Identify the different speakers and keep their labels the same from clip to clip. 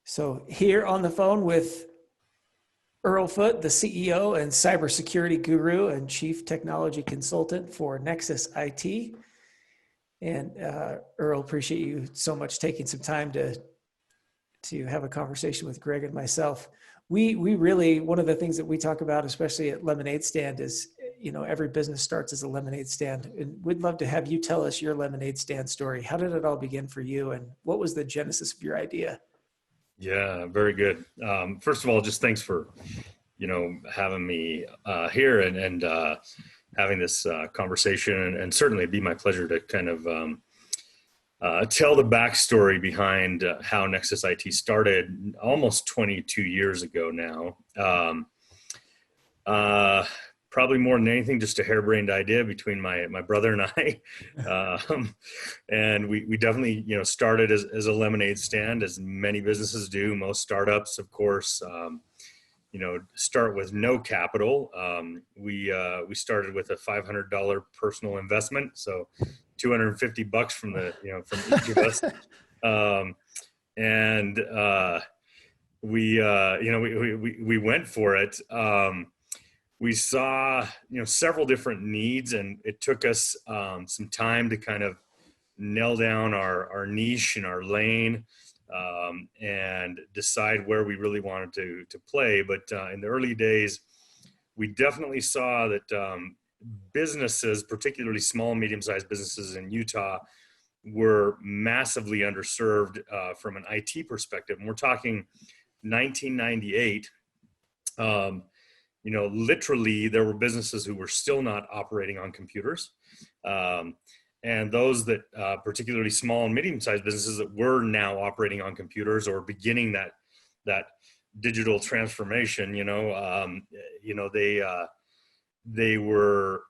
Speaker 1: So here on the phone with Earl Foote, the CEO and cybersecurity guru and chief technology consultant for Nexus IT. And Earl, appreciate you so much taking some time to have a conversation with Greg and myself. We really, one of the things that we talk about, especially at Lemonade Stand, is every business starts as a lemonade stand, and we'd love to have you tell us your lemonade stand story. How did it all begin for you, and what was the genesis of your idea?
Speaker 2: Yeah, very good. First of all, just thanks for, having me here and having this conversation. And certainly it'd be my pleasure to kind of tell the backstory behind how Nexus IT started almost 22 years ago now. Probably more than anything, just a harebrained idea between my brother and I. And we definitely, started as a lemonade stand, as many businesses do. Most startups, of course, start with no capital. We started with a $500 personal investment. So $250 from from each of us. We went for it. We saw, several different needs, and it took us some time to kind of nail down our niche and our lane, and decide where we really wanted to play. But in the early days, we definitely saw that businesses, particularly small and medium-sized businesses in Utah, were massively underserved from an IT perspective. And we're talking 1998. Literally there were businesses who were still not operating on computers. And those that, particularly small and medium-sized businesses that were now operating on computers or beginning that digital transformation, they were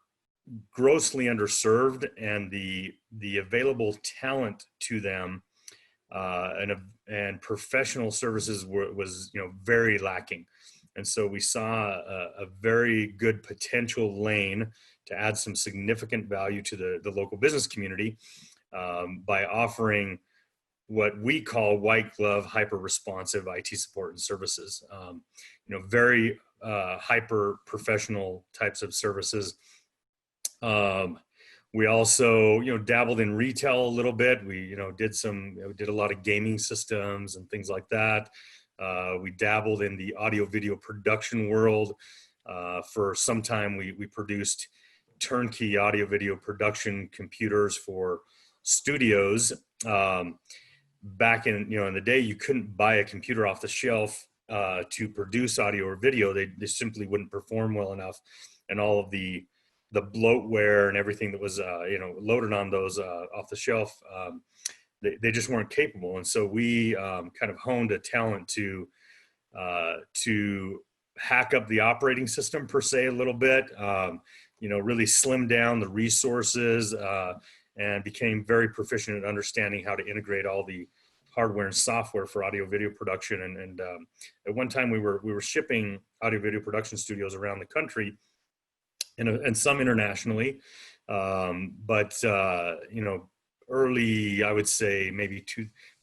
Speaker 2: grossly underserved, and the available talent to them and professional services was very lacking. And so we saw a very good potential lane to add some significant value to the local business community by offering what we call white glove, hyper responsive IT support and services. Very hyper professional types of services. We also, dabbled in retail a little bit. We, did a lot of gaming systems and things like that. We dabbled in the audio video production world. For some time, we produced turnkey audio video production computers for studios. Back in the day, you couldn't buy a computer off the shelf to produce audio or video. They simply wouldn't perform well enough, and all of the bloatware and everything that was loaded on those off the shelf, they just weren't capable. And so we kind of honed a talent to hack up the operating system per se a little bit, really slim down the resources, and became very proficient at understanding how to integrate all the hardware and software for audio video production. And at one time we were shipping audio video production studios around the country and some internationally. Early, I would say maybe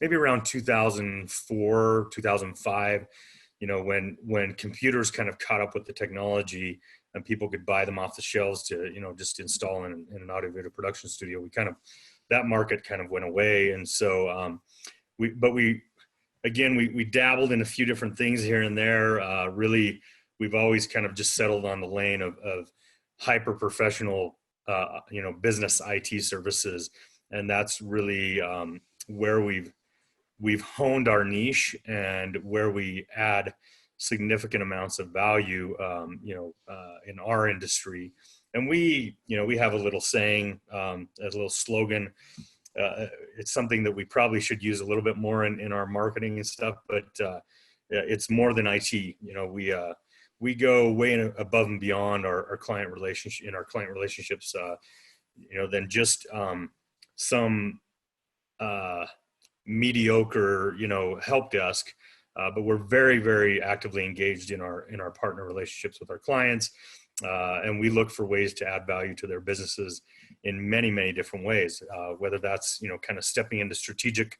Speaker 2: around 2004, 2005, when computers kind of caught up with the technology and people could buy them off the shelves to, just install in an audio video production studio, that market kind of went away. And so we dabbled in a few different things here and there. Really, we've always kind of just settled on the lane of hyper professional, business IT services. And that's really where we've honed our niche and where we add significant amounts of value, in our industry. And we have a little saying, a little slogan. It's something that we probably should use a little bit more in our marketing and stuff, but it's more than IT. We go way above and beyond our client relationships, than just some mediocre, help desk. But we're very, very actively engaged in our partner relationships with our clients. And we look for ways to add value to their businesses in many, many different ways, whether that's, kind of stepping into strategic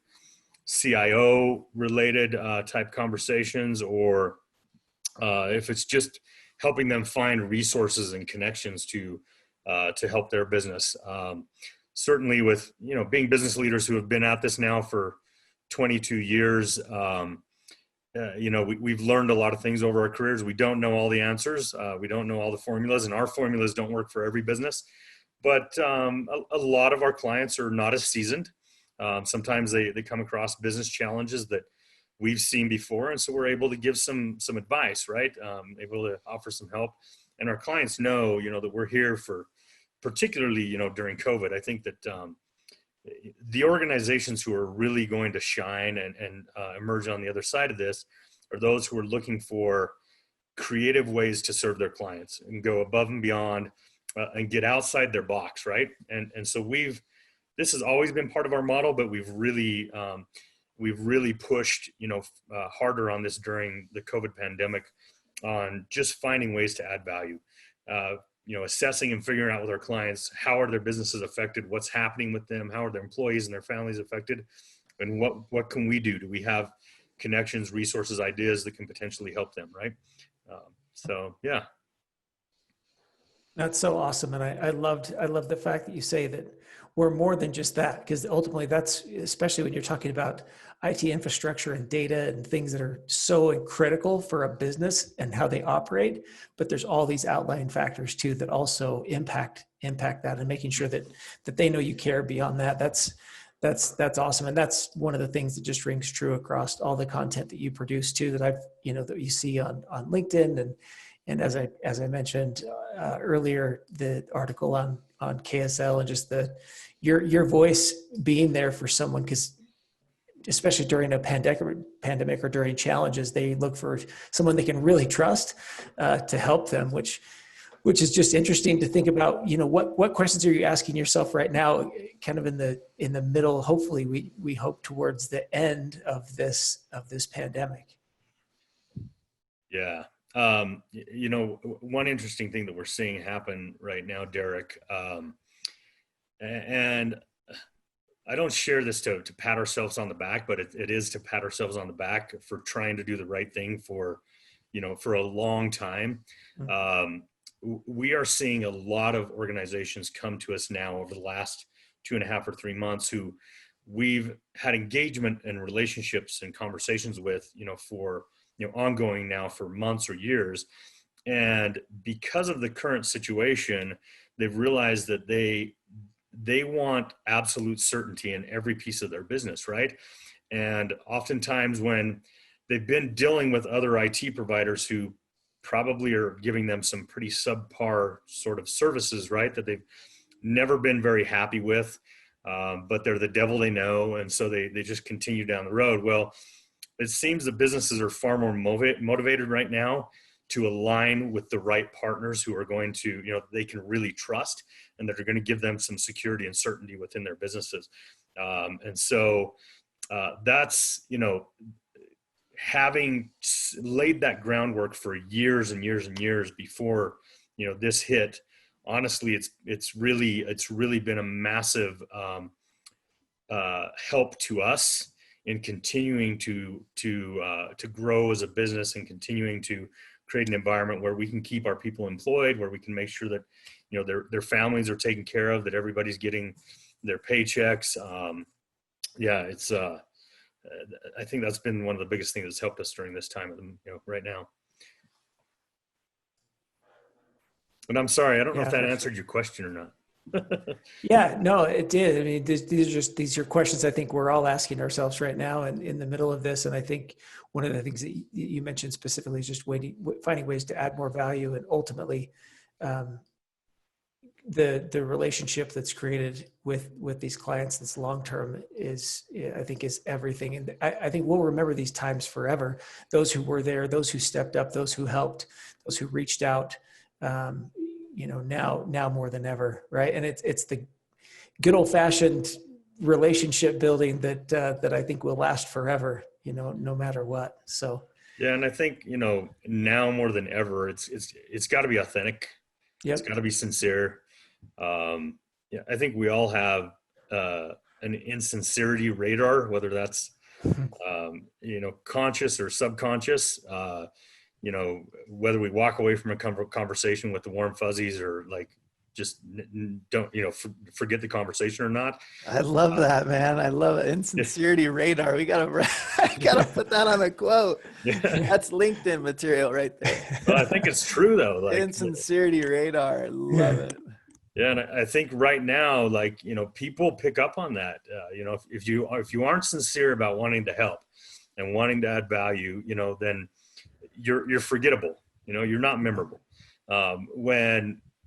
Speaker 2: CIO related type conversations, or if it's just helping them find resources and connections to help their business. Certainly, with being business leaders who have been at this now for 22 years, we've learned a lot of things over our careers. We don't know all the answers. We don't know all the formulas, and our formulas don't work for every business. But a lot of our clients are not as seasoned. Sometimes they come across business challenges that we've seen before, and so we're able to give some advice, right? Able to offer some help, and our clients know, that we're here for, particularly, during COVID. I think that the organizations who are really going to shine and emerge on the other side of this are those who are looking for creative ways to serve their clients and go above and beyond and get outside their box, right? And so this has always been part of our model, but we've really pushed, harder on this during the COVID pandemic on just finding ways to add value. Assessing and figuring out with our clients, how are their businesses affected, what's happening with them, how are their employees and their families affected, and what can we do? Do we have connections, resources, ideas that can potentially help them, right? So yeah.
Speaker 1: That's so awesome. And I loved the fact that you say that we're more than just that, because ultimately that's, especially when you're talking about IT infrastructure and data and things that are so critical for a business and how they operate. But there's all these outlying factors too that also impact that, and making sure that they know you care beyond that. That's awesome. And that's one of the things that just rings true across all the content that you produce too, that that you see on LinkedIn. And as I mentioned earlier, the article on KSL, and just your voice being there for someone, because especially during a pandemic or during challenges, they look for someone they can really trust to help them, which is just interesting to think about. What questions are you asking yourself right now, kind of in the middle, hopefully we hope towards the end of this pandemic?
Speaker 2: Yeah. One interesting thing that we're seeing happen right now, Derek, and I don't share this to pat ourselves on the back, but it is to pat ourselves on the back for trying to do the right thing for a long time. We are seeing a lot of organizations come to us now over the last 2.5 or 3 months who we've had engagement and relationships and conversations with, for ongoing now for months or years. And because of the current situation, they've realized that they want absolute certainty in every piece of their business, right? And oftentimes when they've been dealing with other IT providers who probably are giving them some pretty subpar sort of services, right, that they've never been very happy with, but they're the devil they know, and so they just continue down the road. Well, it seems the businesses are far more motivated right now to align with the right partners who are going to, they can really trust, and that are going to give them some security and certainty within their businesses. And so that's, having laid that groundwork for years and years and years before, this hit, honestly, it's really been a massive help to us in continuing to grow as a business, and continuing to create an environment where we can keep our people employed, where we can make sure that their families are taken care of, that everybody's getting their paychecks. It's I think that's been one of the biggest things that's helped us during this time, right now. And I'm sorry, I don't know if that answered your question or not.
Speaker 1: Yeah, no, it did. I mean, these are questions I think we're all asking ourselves right now, and in the middle of this. And I think one of the things that you mentioned specifically is just finding ways to add more value, and ultimately the relationship that's created with these clients that's long term is, I think, is everything. And I think we'll remember these times forever. Those who were there, those who stepped up, those who helped, those who reached out. Now more than ever, right? And it's the good old fashioned relationship building that I think will last forever, no matter what. So
Speaker 2: yeah, and I think now more than ever, it's got to be authentic. Yep. It's got to be sincere. I think we all have an insincerity radar, whether that's conscious or subconscious, whether we walk away from a conversation with the warm fuzzies or like just don't, forget the conversation or not.
Speaker 3: I love that, man. I love it. Insincerity radar. We gotta, I gotta put that on a quote.
Speaker 2: Yeah.
Speaker 3: That's LinkedIn material right there.
Speaker 2: Well, I think it's true though. Like
Speaker 3: Insincerity radar. I love it.
Speaker 2: Yeah, and I think right now, like people pick up on that. If you aren't sincere about wanting to help and wanting to add value, then you're forgettable. You're not memorable.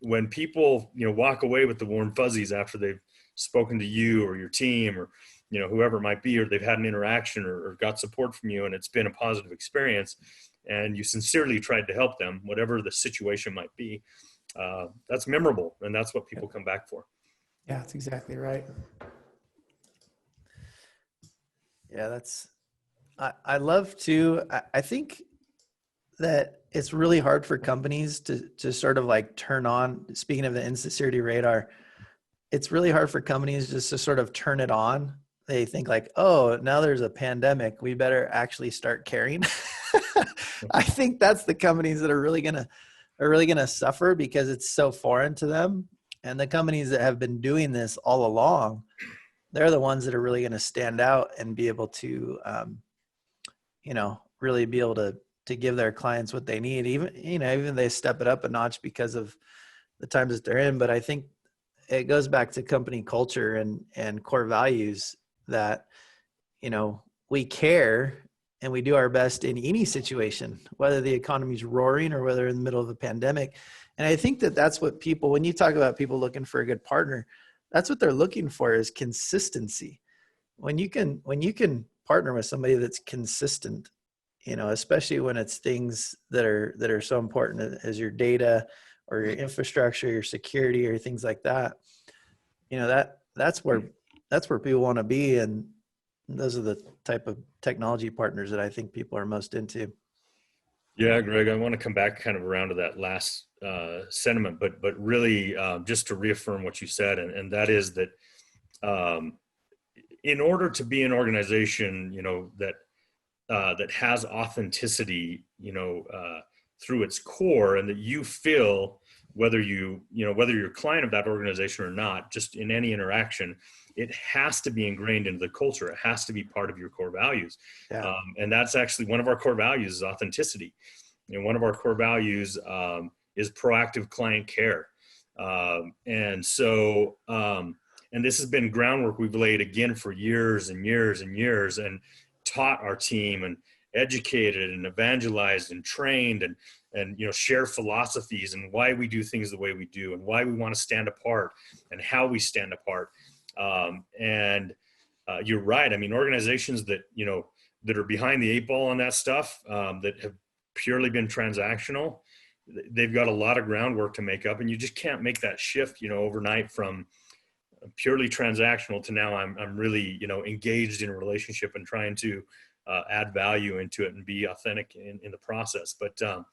Speaker 2: When people walk away with the warm fuzzies after they've spoken to you or your team or whoever it might be, or they've had an interaction or got support from you, and it's been a positive experience, and you sincerely tried to help them, whatever the situation might be. That's memorable, and that's what people come back for.
Speaker 1: Yeah, that's exactly right.
Speaker 3: Yeah, I love to, I think that it's really hard for companies to sort of like turn on, speaking of the insincerity radar, it's really hard for companies just to sort of turn it on. They think like, oh, now there's a pandemic, we better actually start caring. I think that's the companies that are really gonna suffer because it's so foreign to them. And the companies that have been doing this all along, they're the ones that are really gonna stand out and be able to, really be able to give their clients what they need. Even they step it up a notch because of the times that they're in. But I think it goes back to company culture and core values that, we care and we do our best in any situation, whether the economy's roaring or whether in the middle of a pandemic. And I think that that's what people, when you talk about people looking for a good partner, that's what they're looking for is consistency. When you can partner with somebody that's consistent, especially when it's things that are so important as your data or your infrastructure, your security, or things like that, that's where people want to be. And those are the type of technology partners that I think people are most into.
Speaker 2: Yeah, Greg, I want to come back kind of around to that last sentiment, but really just to reaffirm what you said, and that is that in order to be an organization, that has authenticity, through its core, and that you feel whether you're a client of that organization or not, just in any interaction, it has to be ingrained into the culture. It has to be part of your core values.
Speaker 3: Yeah.
Speaker 2: And that's actually one of our core values is authenticity. One of our core values is proactive client care. And this has been groundwork we've laid again for years and years and years, and taught our team and educated and evangelized and trained and share philosophies and why we do things the way we do and why we want to stand apart and how we stand apart. You're right. I mean, organizations that are behind the eight ball on that stuff, that have purely been transactional, they've got a lot of groundwork to make up, and you just can't make that shift overnight from purely transactional to now I'm really engaged in a relationship and trying to add value into it and be authentic in the process. But to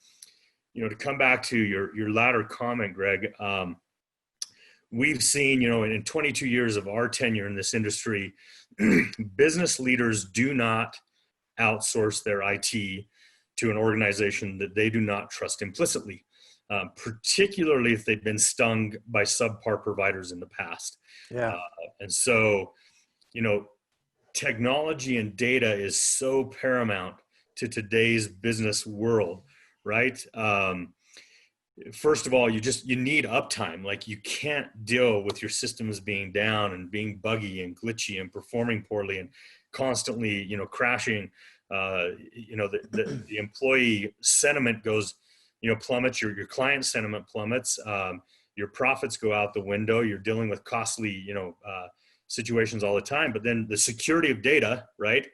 Speaker 2: come back to your latter comment, Greg, we've seen in 22 years of our tenure in this industry, business leaders do not outsource their IT to an organization that they do not trust implicitly, particularly if they've been stung by subpar providers in the past.
Speaker 3: Yeah.
Speaker 2: And so, technology and data is so paramount to today's business world, right? First of all, you need uptime. Like, you can't deal with your systems being down and being buggy and glitchy and performing poorly and constantly, crashing. The employee sentiment goes, plummets. Your client sentiment plummets. Your profits go out the window. You're dealing with costly, situations all the time. But then the security of data, right?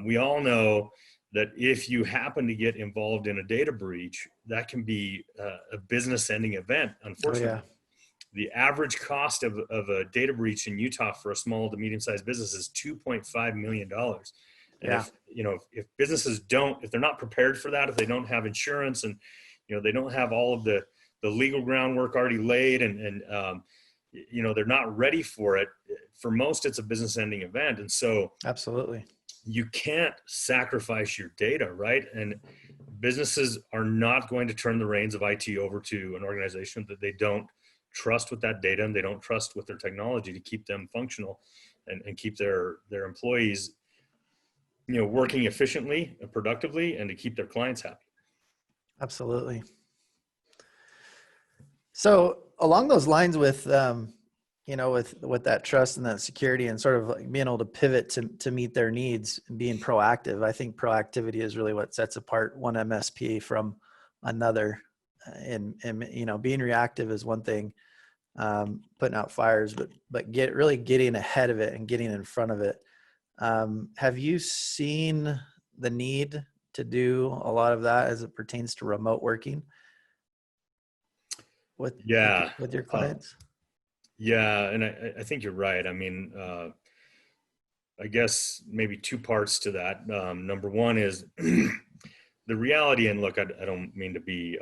Speaker 2: We all know that if you happen to get involved in a data breach, that can be a business-ending event, unfortunately.
Speaker 3: Oh, yeah.
Speaker 2: The average cost of a data breach in Utah for a small to medium-sized business is $2.5 million. And
Speaker 3: Yeah.
Speaker 2: if businesses if they're not prepared for that, if they don't have insurance and, they don't have all of the legal groundwork already laid and they're not ready for it, for most, it's a business ending event. And so
Speaker 3: Absolutely.
Speaker 2: you can't sacrifice your data, right? And businesses are not going to turn the reins of IT over to an organization that they don't trust with that data and they don't trust with their technology to keep them functional and keep their employees, working efficiently and productively, and to keep their clients happy.
Speaker 3: Absolutely. So along those lines with, with that trust and that security and sort of like being able to pivot to meet their needs and being proactive, I think proactivity is really what sets apart one MSP from another. And being reactive is one thing, putting out fires, but really getting ahead of it and getting in front of it. Have you seen the need to do a lot of that as it pertains to remote working with your clients?
Speaker 2: Yeah, and I think you're right. I mean, I guess maybe two parts to that. Number one is the reality, and look, I don't mean to be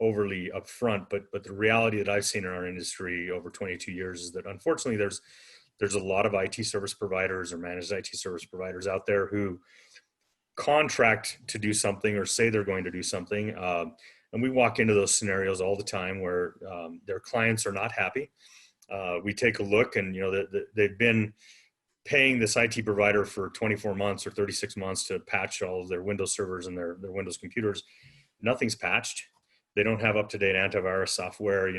Speaker 2: overly upfront, but the reality that I've seen in our industry over 22 years is that unfortunately there's a lot of IT service providers or managed IT service providers out there who contract to do something or say they're going to do something. And we walk into those scenarios all the time where their clients are not happy. We take a look and, they've been paying this IT provider for 24 months or 36 months to patch all of their Windows servers and their Windows computers. Nothing's patched. They don't have up-to-date antivirus software.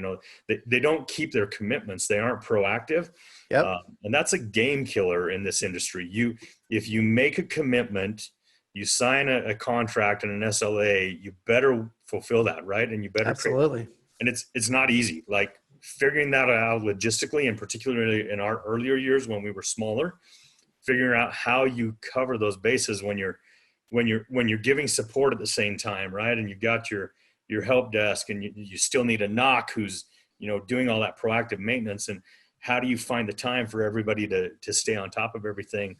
Speaker 2: They don't keep their commitments. They aren't proactive.
Speaker 3: Yep.
Speaker 2: And that's a game killer in this industry. If you make a commitment, you sign a contract and an SLA, you better fulfill that, right? And you better
Speaker 3: Absolutely.
Speaker 2: And it's not easy. Like figuring that out logistically, and particularly in our earlier years when we were smaller, figuring out how you cover those bases when you're giving support at the same time, right? And you've got your help desk, and you still need a NOC who's doing all that proactive maintenance. And how do you find the time for everybody to stay on top of everything?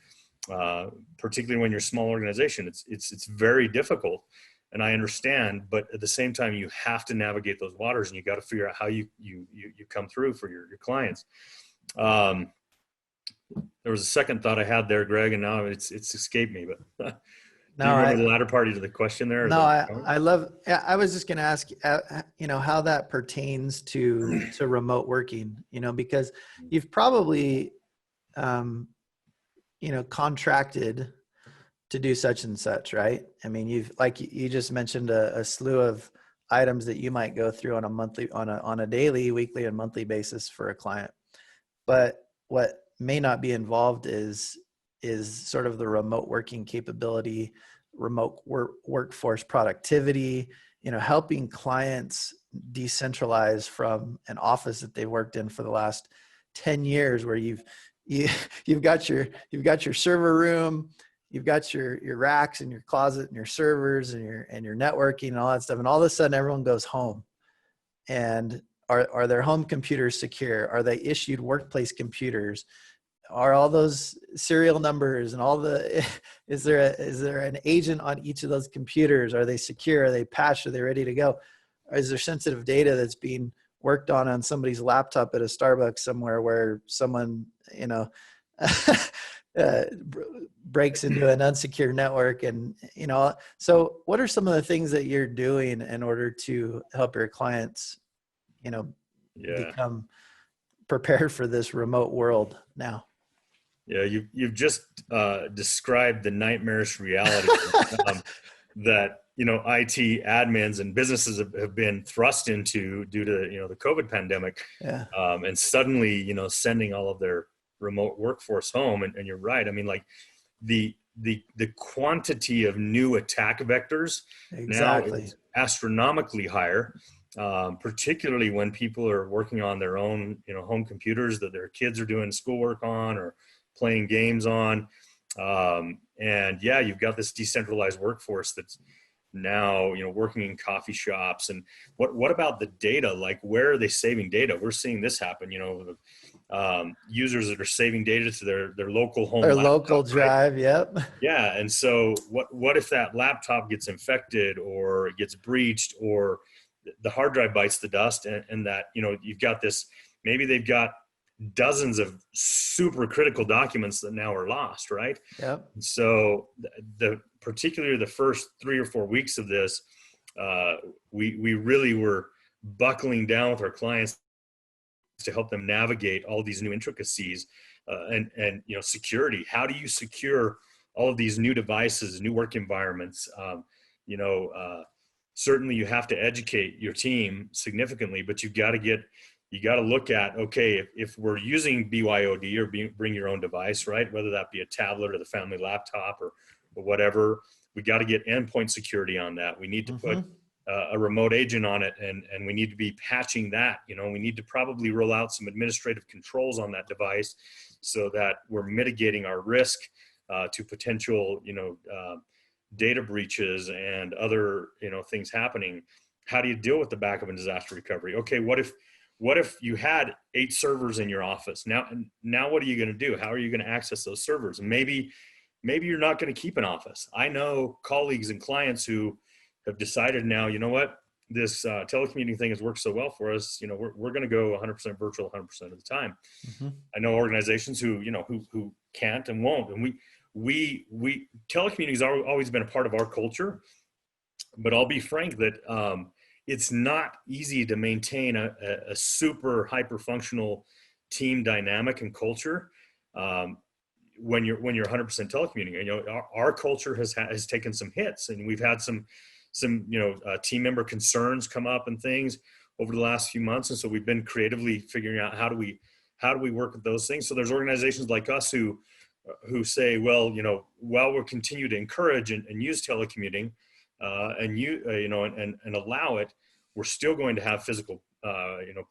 Speaker 2: Particularly when you're a small organization, it's very difficult, and I understand, but at the same time, you have to navigate those waters, and you got to figure out how you come through for your clients. There was a second thought I had there, Greg, and now it's escaped me, but do you remember the latter part of the question there?
Speaker 3: No, I love, I was just going to ask, how that pertains to remote working, because you've probably, contracted to do such and such, right? I mean, you just mentioned a slew of items that you might go through on a daily, weekly, and monthly basis for a client. But what may not be involved is sort of the remote working capability, remote workforce productivity, helping clients decentralize from an office that they've worked in for the last 10 years, where you've got your server room, you've got your racks and your closet and your servers and your networking and all that stuff. And all of a sudden everyone goes home, and are their home computers secure? Are they issued workplace computers? Are all those serial numbers and is there an agent on each of those computers? Are they secure? Are they patched? Are they ready to go? Or is there sensitive data that's being worked on somebody's laptop at a Starbucks somewhere where someone, breaks into an unsecure network? And, so what are some of the things that you're doing in order to help your clients, become prepared for this remote world now?
Speaker 2: Yeah, you've just described the nightmarish reality that IT admins and businesses have been thrust into due to the COVID pandemic.
Speaker 3: Yeah.
Speaker 2: And suddenly sending all of their remote workforce home. And you're right. I mean, like the quantity of new attack vectors now is astronomically higher. Particularly when people are working on their own, home computers that their kids are doing schoolwork on or playing games on. And yeah, you've got this decentralized workforce that's now, working in coffee shops. And what about the data? Like, where are they saving data? We're seeing this happen, users that are saving data to their local home,
Speaker 3: their
Speaker 2: laptop,
Speaker 3: local drive.
Speaker 2: Right?
Speaker 3: Yep.
Speaker 2: Yeah. And so what if that laptop gets infected or it gets breached, or the hard drive bites the dust, and that, you've got this, maybe they've got dozens of super critical documents that now are lost, right?
Speaker 3: Yep.
Speaker 2: So particularly the first 3 or 4 weeks of this, we really were buckling down with our clients to help them navigate all these new intricacies, and security. How do you secure all of these new devices, new work environments? You know, certainly you have to educate your team significantly, but you got to look at, okay, if we're using BYOD or bring your own device, right? Whether that be a tablet or the family laptop or whatever, we got to get endpoint security on that. We need to put a remote agent on it, and we need to be patching that. We need to probably roll out some administrative controls on that device so that we're mitigating our risk to potential, data breaches and other, things happening. How do you deal with the backup and disaster recovery? Okay, what if you had 8 servers in your office? Now what are you going to do? How are you going to access those servers? And maybe you're not going to keep an office. I know colleagues and clients who have decided now, you know what, this telecommuting thing has worked so well for us. We're going to go 100% virtual 100% of the time. I know organizations who can't and won't. And we telecommuting has always been a part of our culture, but I'll be frank that it's not easy to maintain a super hyper functional team dynamic and culture when you're 100% telecommuting. Our culture has taken some hits, and we've had some team member concerns come up and things over the last few months. And so we've been creatively figuring out how do we work with those things. So there's organizations like us who say, well, while we'll continue to encourage and use telecommuting and allow it, we're still going to have physical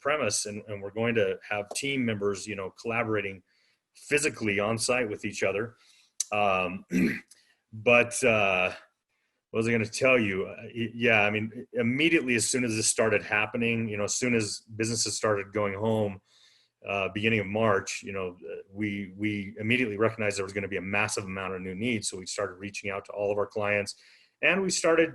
Speaker 2: premise, and we're going to have team members collaborating physically on site with each other. But what was I going to tell you? Yeah, I mean, immediately as soon as this started happening, as soon as businesses started going home, beginning of March, we immediately recognized there was going to be a massive amount of new needs. So we started reaching out to all of our clients, and we started,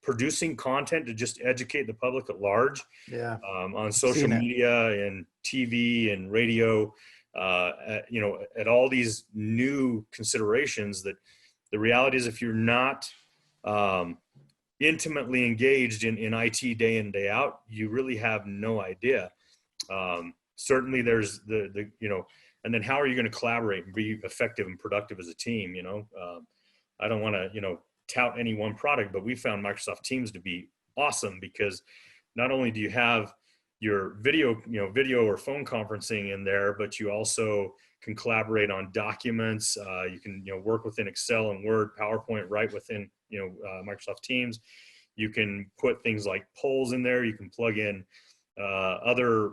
Speaker 2: producing content to just educate the public at large.
Speaker 3: Yeah.
Speaker 2: On social media and TV and radio, at all these new considerations. That the reality is, if you're not intimately engaged in IT day in, day out, you really have no idea. Certainly there's the and then how are you going to collaborate and be effective and productive as a team? I don't want to, tout any one product, but we found Microsoft Teams to be awesome, because not only do you have your video or phone conferencing in there, but you also can collaborate on documents. You can, work within Excel and Word, PowerPoint right within, Microsoft Teams. You can put things like polls in there. You can plug in other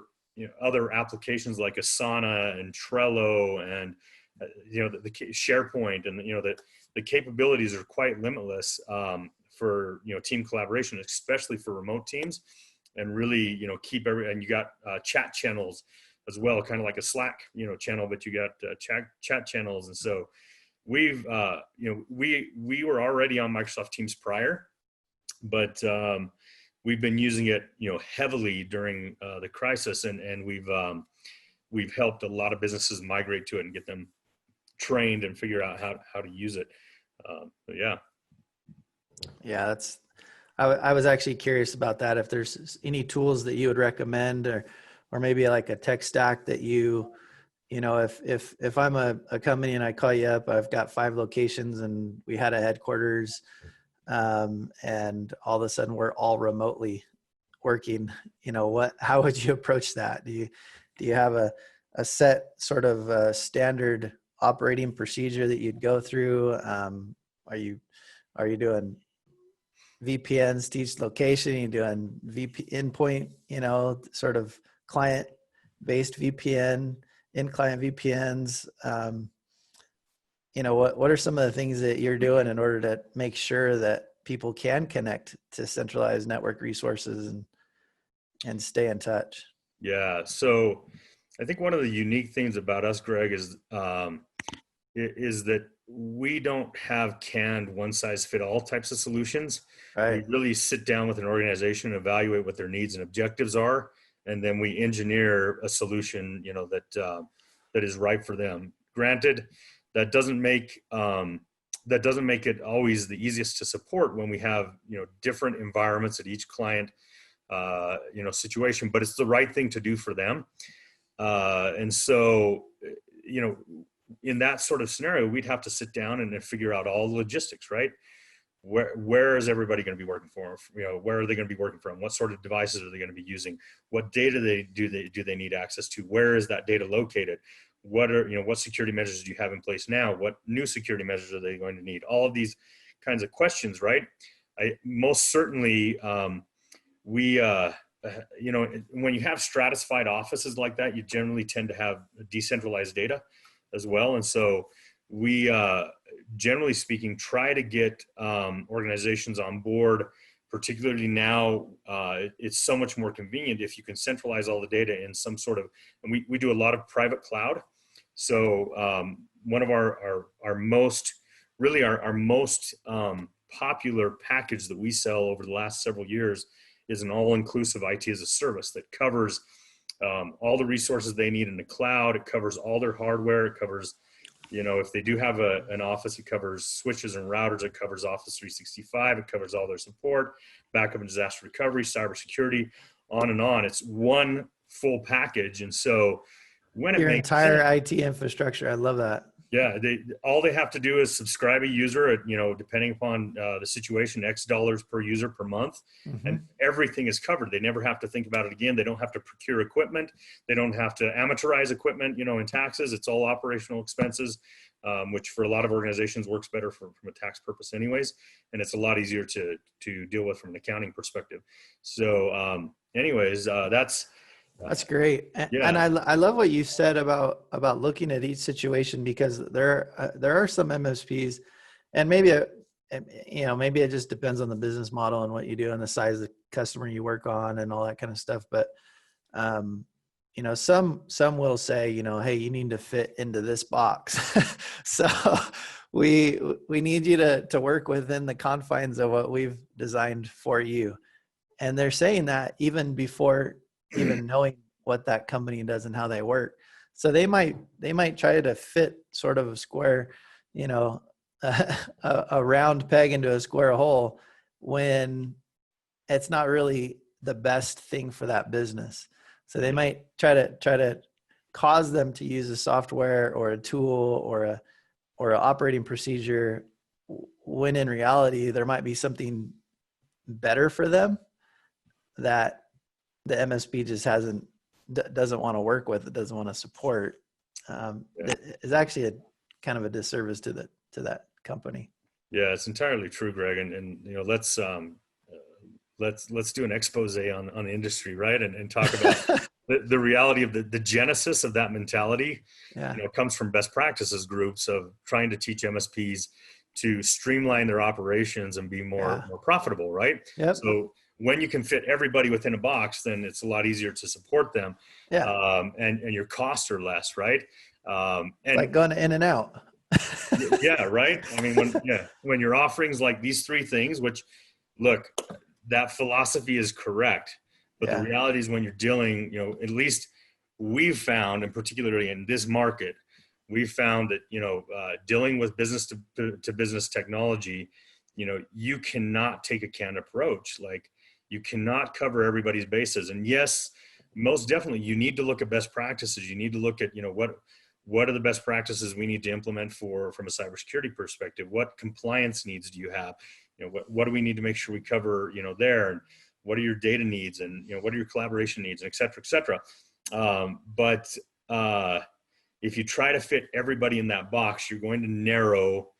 Speaker 2: applications like Asana and Trello and, the SharePoint, and, the capabilities are quite limitless for, team collaboration, especially for remote teams. And really, and you got chat channels as well, kind of like a Slack, channel, but you got chat channels. And so we've, we were already on Microsoft Teams prior, but we've been using it, heavily during the crisis, and we've helped a lot of businesses migrate to it and get them trained and figure out how to use it. But yeah.
Speaker 3: Yeah, I was actually curious about that. If there's any tools that you would recommend, or maybe like a tech stack that if I'm a company and I call you up, I've got 5 locations and we had a headquarters, and all of a sudden we're all remotely working, how would you approach that? Do you have a set sort of standard operating procedure that you'd go through? Are you doing VPNs to each location? You're doing endpoint, sort of client-based VPN, in-client VPNs. What are some of the things that you're doing in order to make sure that people can connect to centralized network resources and stay in touch?
Speaker 2: Yeah. So I think one of the unique things about us, Greg, is that we don't have canned one-size-fit-all types of solutions.
Speaker 3: Right.
Speaker 2: We really sit down with an organization and evaluate what their needs and objectives are, and then we engineer a solution, that is right for them. Granted, that doesn't make it always the easiest to support when we have, different environments at each client, situation, but it's the right thing to do for them. And so, you know, in that sort of scenario, we'd have to sit down and then figure out all the logistics, right? Where is everybody going to be working for? Where are they going to be working from? What sort of devices are they going to be using? What data do they need access to? Where is that data located? What security measures do you have in place now? What new security measures are they going to need? All of these kinds of questions, right? Most certainly, when you have stratified offices like that, you generally tend to have decentralized data as well. And so we, generally speaking, try to get organizations on board, particularly now. It's so much more convenient if you can centralize all the data in some sort of, and we do a lot of private cloud. So one of our most popular package that we sell over the last several years is an all-inclusive IT as a service that covers all the resources they need in the cloud. It covers all their hardware. It covers, if they do have an office, it covers switches and routers. It covers Office 365. It covers all their support, backup and disaster recovery, cybersecurity, on and on. It's one full package. And so when
Speaker 3: Your
Speaker 2: it makes
Speaker 3: entire
Speaker 2: sense,
Speaker 3: IT infrastructure. I love that.
Speaker 2: yeah, all they have to do is subscribe a user at, depending upon the situation, X dollars per user per month, and everything is covered. They never have to think about it again. They don't have to procure equipment. They don't have to amateurize equipment, in taxes. It's all operational expenses, which for a lot of organizations works better from a tax purpose anyways. And it's a lot easier to deal with from an accounting perspective. So
Speaker 3: That's great.
Speaker 2: yeah.
Speaker 3: And I love what you said about looking at each situation, because there are some MSPs, and maybe it just depends on the business model and what you do and the size of the customer you work on and all that kind of stuff. But some will say, hey, you need to fit into this box. So we need you to work within the confines of what we've designed for you. And they're saying that even before even knowing what that company does and how they work. So they might try to fit sort of a square, a round peg into a square hole, when it's not really the best thing for that business. So they might try to cause them to use a software or a tool or an operating procedure, when in reality there might be something better for them that the MSP just doesn't want to work with, it doesn't want to support. Is actually a kind of a disservice to that company.
Speaker 2: Yeah, it's entirely true, Greg. And let's do an expose on the industry, right? And talk about the reality of the genesis of that mentality.
Speaker 3: Yeah.
Speaker 2: Comes from best practices groups of trying to teach MSPs to streamline their operations and be more profitable, right?
Speaker 3: Yep.
Speaker 2: So when you can fit everybody within a box, then it's a lot easier to support them.
Speaker 3: Yeah.
Speaker 2: And your costs are less, right? And
Speaker 3: like going in and out.
Speaker 2: yeah, right. I mean, when your offerings like these three things, which, look, that philosophy is correct, but the reality is when you're dealing, at least we've found, and particularly in this market, we've found that, dealing with business to business technology, you cannot take a canned approach. Like, you cannot cover everybody's bases. And yes, most definitely, you need to look at best practices. You need to look at, what are the best practices we need to implement from a cybersecurity perspective? What compliance needs do you have? What do we need to make sure we cover, there? And what are your data needs? And, what are your collaboration needs, and et cetera, et cetera. But if you try to fit everybody in that box, you're going to narrow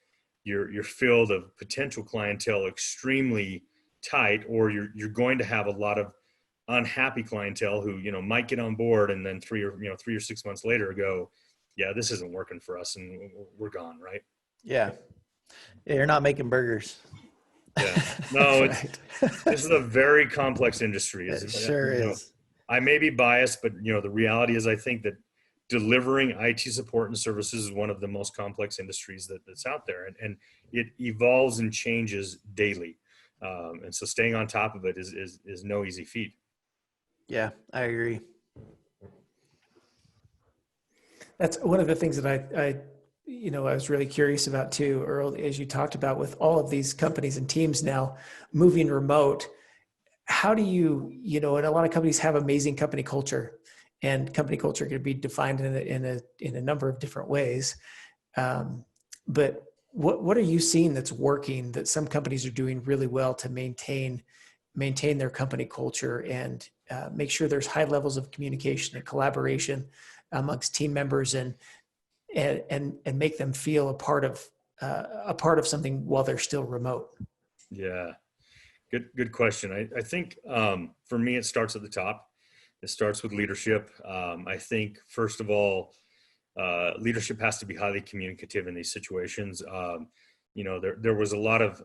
Speaker 2: your field of potential clientele extremely tight, or you're going to have a lot of unhappy clientele who, might get on board and then 3 or 6 months later go, yeah, this isn't working for us, and we're gone, right?
Speaker 3: Yeah, you're not making burgers.
Speaker 2: Yeah, no,
Speaker 3: Right.
Speaker 2: This is a very complex industry.
Speaker 3: It sure is.
Speaker 2: I may be biased, but the reality is, I think that delivering IT support and services is one of the most complex industries that's out there, and it evolves and changes daily. And so staying on top of it is no easy feat.
Speaker 3: Yeah, I agree.
Speaker 1: That's one of the things that I was really curious about too, Earl, as you talked about with all of these companies and teams now moving remote. How do and a lot of companies have amazing company culture, and company culture can be defined in a number of different ways. Um, but what are you seeing that's working that some companies are doing really well to maintain their company culture and make sure there's high levels of communication and collaboration amongst team members and make them feel a part of something while they're still remote?
Speaker 2: Yeah. Good question. I think for me, it starts at the top. It starts with leadership. I think first of all, leadership has to be highly communicative in these situations. There was a lot of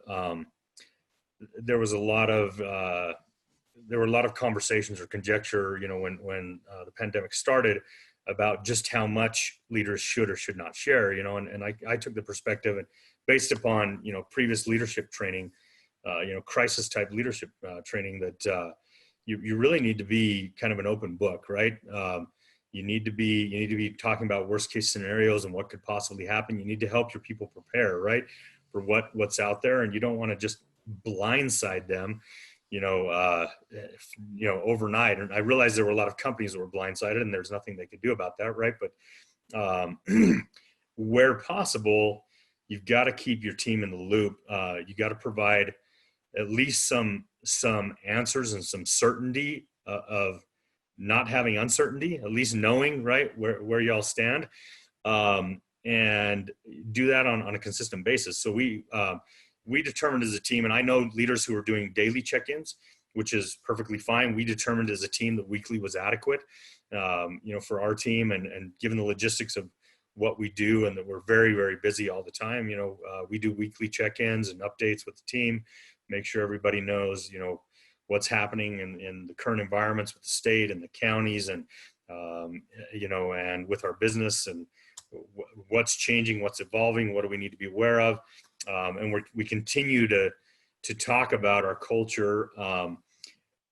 Speaker 2: there was a lot of there were a lot of conversations or conjecture, when the pandemic started about just how much leaders should or should not share, and I took the perspective and based upon, previous leadership training, crisis type leadership training that you really need to be kind of an open book, right? You need to be talking about worst case scenarios and what could possibly happen. You need to help your people prepare, right, for what's out there, and you don't want to just blindside them, overnight. And I realized there were a lot of companies that were blindsided, and there's nothing they could do about that, right? But where possible, you've got to keep your team in the loop. You got to provide at least some answers and some certainty of not having uncertainty, at least knowing, right, where y'all stand, and do that on a consistent basis. So we determined as a team, and I know leaders who are doing daily check-ins, which is perfectly fine. We determined as a team that weekly was adequate, for our team, and given the logistics of what we do and that we're very, very busy all the time, we do weekly check-ins and updates with the team, make sure everybody knows, what's happening in the current environments with the state and the counties, and and with our business, and what's changing, what's evolving, what do we need to be aware of, and we continue to talk about our culture.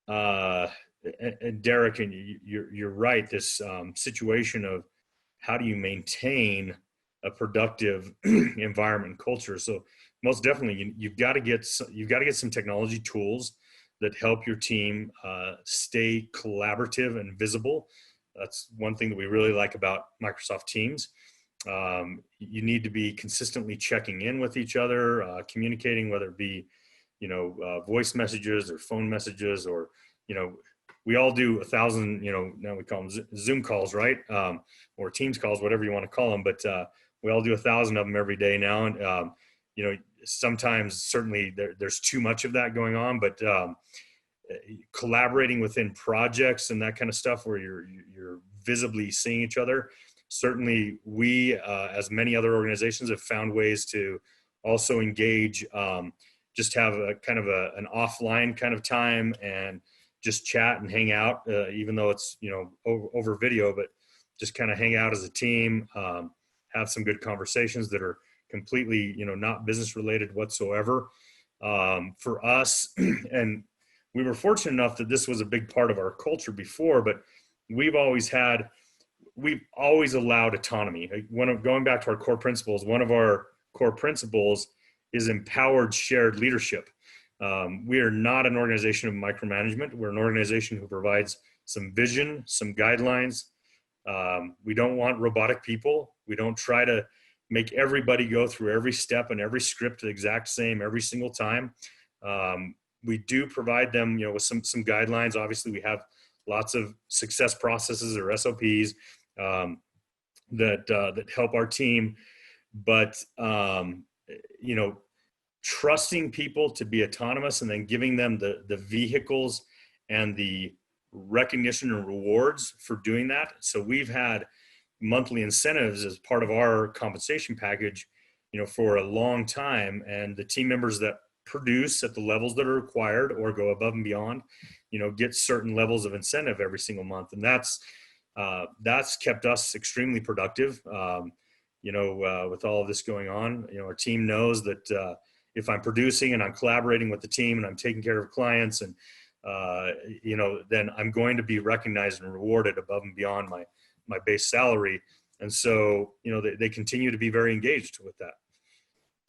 Speaker 2: And Derek, and you're right. This situation of how do you maintain a productive environment and culture? So most definitely, you've got to get some technology tools that help your team stay collaborative and visible. That's one thing that we really like about Microsoft Teams. You need to be consistently checking in with each other, communicating, whether it be, voice messages or phone messages, or, we all do 1,000, now we call them Zoom calls, right? Or Teams calls, whatever you want to call them. But we all do 1,000 of them every day now. And, sometimes certainly there's too much of that going on, but collaborating within projects and that kind of stuff where you're visibly seeing each other. Certainly we, as many other organizations, have found ways to also engage, just have a kind of an offline kind of time and just chat and hang out, even though it's, over video, but just kind of hang out as a team, have some good conversations that are completely, not business related whatsoever. For us, and we were fortunate enough that this was a big part of our culture before, but we've always allowed autonomy. Going back to our core principles, one of our core principles is empowered shared leadership. We are not an organization of micromanagement. We're an organization who provides some vision, some guidelines. We don't want robotic people. We don't try to make everybody go through every step and every script the exact same every single time. We do provide them, with some guidelines. Obviously, we have lots of success processes or SOPs that help our team, but trusting people to be autonomous and then giving them the vehicles and the recognition and rewards for doing that. So we've had monthly incentives as part of our compensation package, for a long time. And the team members that produce at the levels that are required or go above and beyond, get certain levels of incentive every single month. And that's kept us extremely productive. With all of this going on, our team knows that if I'm producing and I'm collaborating with the team and I'm taking care of clients and then I'm going to be recognized and rewarded above and beyond my base salary. And so, they continue to be very engaged with that.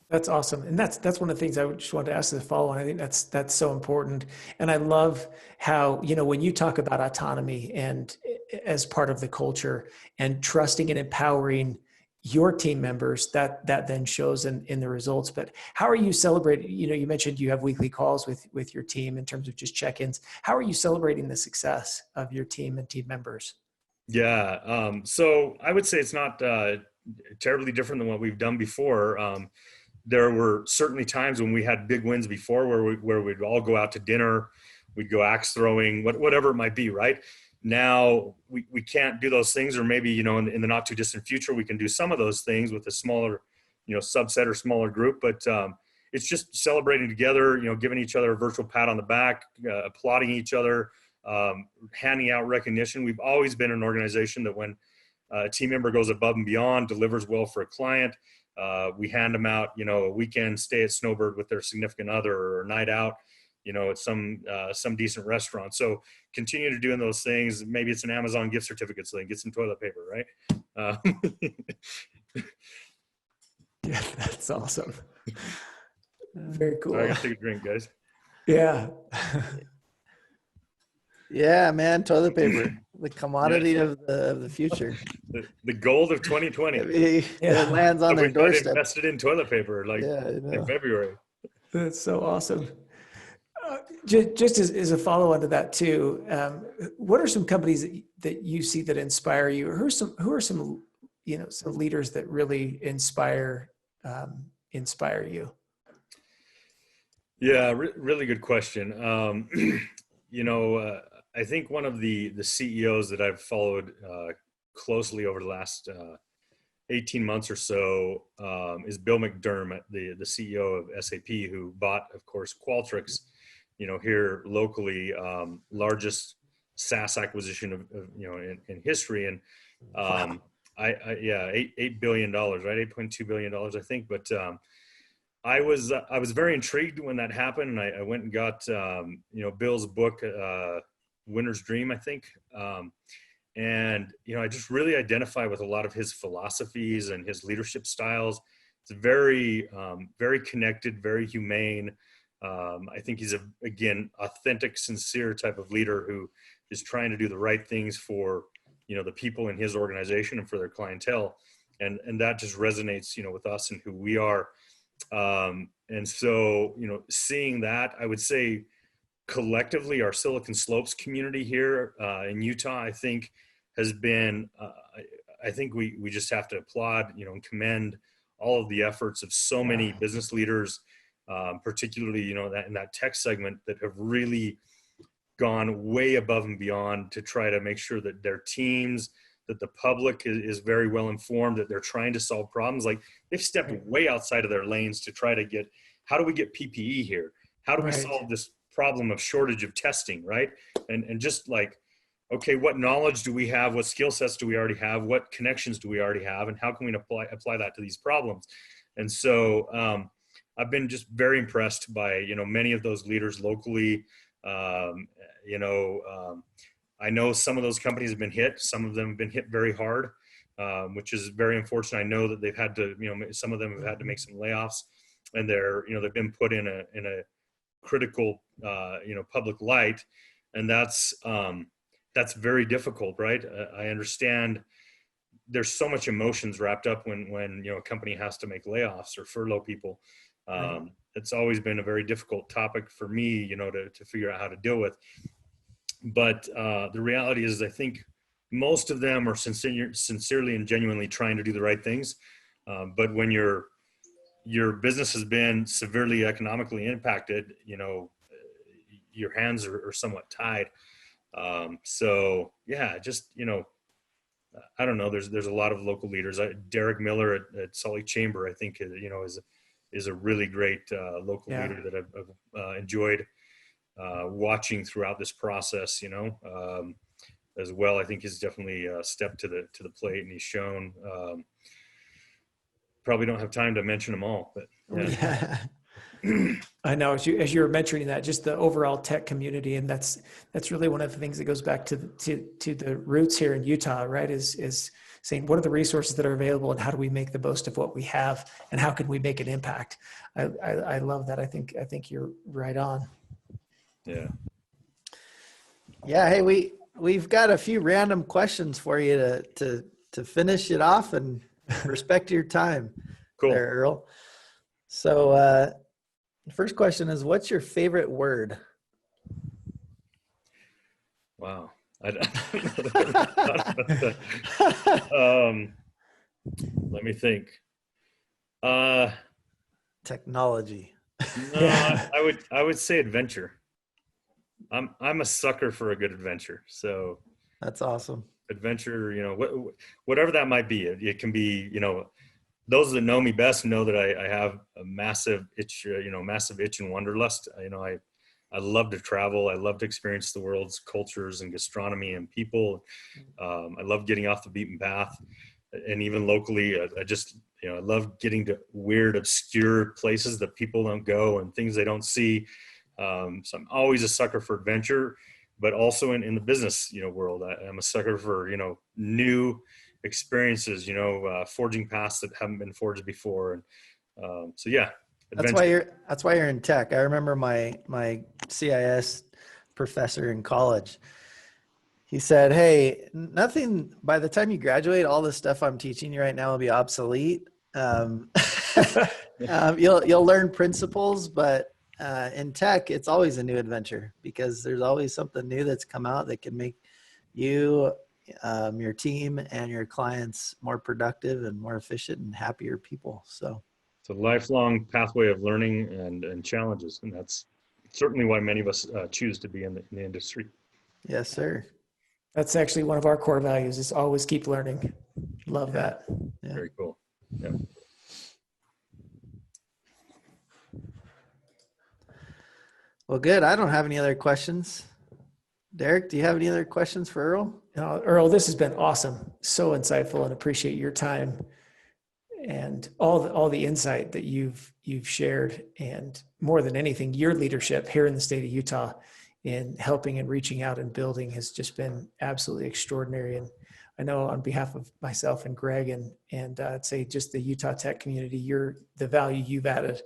Speaker 1: That's awesome. And that's one of the things I just wanted to ask as a follow-on. I think that's so important. And I love how, when you talk about autonomy and as part of the culture and trusting and empowering your team members, that then shows in the results. But how are you celebrating? You mentioned you have weekly calls with your team in terms of just check-ins. How are you celebrating the success of your team and team members?
Speaker 2: Yeah. So I would say it's not terribly different than what we've done before. There were certainly times when we had big wins before where we'd all go out to dinner, we'd go axe throwing, whatever it might be, right? Now we can't do those things, or maybe, in the not too distant future, we can do some of those things with a smaller, subset or smaller group. But it's just celebrating together, giving each other a virtual pat on the back, applauding each other, handing out recognition. We've always been an organization that when a team member goes above and beyond, delivers well for a client, we hand them out, a weekend stay at Snowbird with their significant other, or a night out, at some decent restaurant. So continue to doing those things. Maybe it's an Amazon gift certificate so they can get some toilet paper, right?
Speaker 1: Yeah, that's awesome. Very cool.
Speaker 2: Sorry, I gotta take a drink, guys.
Speaker 1: Yeah.
Speaker 3: Yeah, man, toilet paper, the commodity of the future.
Speaker 2: The gold of 2020.
Speaker 3: It lands on their doorstep.
Speaker 2: Invested in toilet paper in February.
Speaker 1: That's so awesome. Just as a follow-on to that too, what are some companies that you see that inspire you? Or who are some some leaders that really inspire you?
Speaker 2: Yeah, really good question. I think one of the CEOs that I've followed closely over the last 18 months or so is Bill McDermott, the CEO of SAP, who bought, of course, Qualtrics, here locally, largest SaaS acquisition of in history. And
Speaker 1: Wow.
Speaker 2: $8 billion, right? $8.2 billion, I think. But I was very intrigued when that happened, and I went and got Bill's book, Winner's Dream, I think. And I just really identify with a lot of his philosophies and his leadership styles. It's very very connected, very humane. I think he's again authentic, sincere type of leader who is trying to do the right things for the people in his organization and for their clientele, and that just resonates with us and who we are. And so seeing that, I would say collectively our Silicon Slopes community here in Utah, I think has been I think we just have to applaud and commend all of the efforts of so many business leaders, particularly that in that tech segment, that have really gone way above and beyond to try to make sure that their teams, that the public is very well informed, that they're trying to solve problems. Like, they've stepped way outside of their lanes to try to get, how do we get PPE here? How do we solve this problem of shortage of testing, right? And just like, okay, what knowledge do we have? What skill sets do we already have? What connections do we already have? And how can we apply that to these problems? And so I've been just very impressed by, many of those leaders locally. I know some of those companies have been hit. Some of them have been hit very hard, which is very unfortunate. I know that they've had to, some of them have had to make some layoffs, and they've been put in a critical, public light, and that's very difficult, right? I understand there's so much emotions wrapped up when a company has to make layoffs or furlough people. It's always been a very difficult topic for me, to figure out how to deal with. But the reality is, I think most of them are sincerely and genuinely trying to do the right things. But when your business has been severely economically impacted, your hands are somewhat tied. So yeah, just, I don't know. There's a lot of local leaders. Derek Miller at Salt Lake Chamber, I think, is a really great local leader that I've enjoyed watching throughout this process, as well. I think he's definitely stepped to the plate, and he's shown. Probably don't have time to mention them all, but yeah.
Speaker 1: I know as you were mentioning that, just the overall tech community, and that's really one of the things that goes back to the roots here in Utah, right? Is saying what are the resources that are available and how do we make the most of what we have and how can we make an impact? I love that. I think you're right on.
Speaker 2: Yeah.
Speaker 3: Yeah. Hey, we've got a few random questions for you to finish it off and respect your time
Speaker 2: Cool.
Speaker 3: there, Earl. So, the first question is, what's your favorite word?
Speaker 2: Wow. Let me think.
Speaker 3: Technology.
Speaker 2: No,
Speaker 1: Yeah.
Speaker 2: I would say adventure. I'm a sucker for a good adventure. So
Speaker 3: That's awesome.
Speaker 2: adventure, whatever that might be. It can be, those that know me best know that I have a massive itch, massive itch and wanderlust. I love to travel. I love to experience the world's cultures and gastronomy and people. I love getting off the beaten path, and even locally, I just, I love getting to weird, obscure places that people don't go and things they don't see. So I'm always a sucker for adventure, but also in the business, world, I'm a sucker for, new experiences, forging paths that haven't been forged before. And so, yeah, adventure.
Speaker 3: That's why you're in tech. I remember my CIS professor in college. He said, "Hey, nothing. By the time you graduate, all the stuff I'm teaching you right now will be obsolete. Um, you'll learn principles, but in tech, it's always a new adventure because there's always something new that's come out that can make you, your team, and your clients more productive and more efficient and happier people." So
Speaker 2: It's a lifelong pathway of learning and challenges. And that's certainly why many of us choose to be in the industry.
Speaker 3: yes, sir.
Speaker 1: That's actually one of our core values is always keep learning. Love that.
Speaker 3: Yeah.
Speaker 2: Very cool. Yeah.
Speaker 3: Well, good. I don't have any other questions. Derek, do you have any other questions for Earl?
Speaker 1: Earl, this has been awesome. So insightful, and appreciate your time and all the insight that you've shared, and more than anything, your leadership here in the state of Utah in helping and reaching out and building has just been absolutely extraordinary. And I know on behalf of myself and Greg and I'd say just the Utah tech community, the value you've added.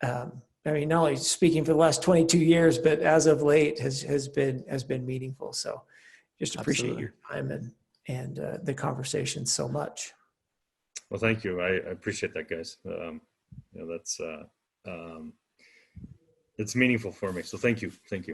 Speaker 1: I mean, not only speaking for the last 22 years, but as of late has been meaningful. So just appreciate
Speaker 3: Absolutely.
Speaker 1: your time and the conversation so much.
Speaker 2: Well, thank you. I appreciate that, guys. That's it's meaningful for me. So thank you. Thank you.